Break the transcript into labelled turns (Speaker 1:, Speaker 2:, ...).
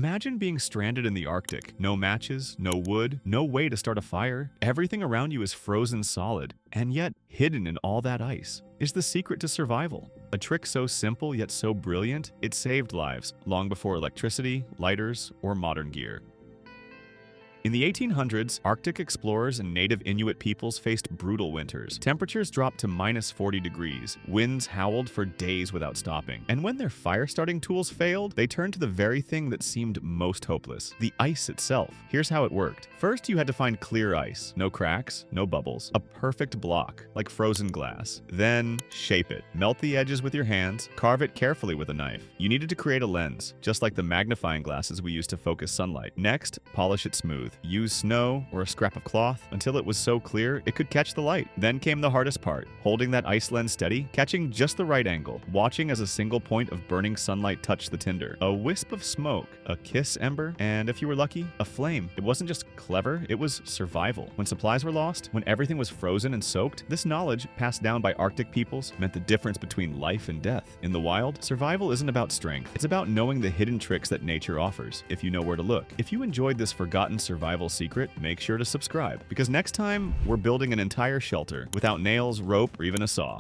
Speaker 1: Imagine being stranded in the Arctic. No matches, no wood, no way to start a fire. Everything around you is frozen solid, and yet hidden in all that ice is the secret to survival. A trick so simple yet so brilliant, it saved lives long before electricity, lighters, or modern gear. In the 1800s, Arctic explorers and native Inuit peoples faced brutal winters. Temperatures dropped to -40 degrees, winds howled for days without stopping, and when their fire-starting tools failed, they turned to the very thing that seemed most hopeless: the ice itself. Here's how it worked. First, you had to find clear ice, no cracks, no bubbles, a perfect block, like frozen glass. Then, shape it. Melt the edges with your hands, carve it carefully with a knife. You needed to create a lens, just like the magnifying glasses we use to focus sunlight. Next, polish it smooth. Use snow or a scrap of cloth until it was so clear it could catch the light. Then came the hardest part, holding that ice lens steady, catching just the right angle, watching as a single point of burning sunlight touched the tinder. A wisp of smoke, a kiss ember, and if you were lucky, a flame. It wasn't just clever, it was survival. When supplies were lost, when everything was frozen and soaked, this knowledge, passed down by Arctic peoples, meant the difference between life and death. In the wild, survival isn't about strength. It's about knowing the hidden tricks that nature offers, if you know where to look. If you enjoyed this forgotten survival secret, make sure to subscribe, because next time we're building an entire shelter without nails, rope, or even a saw.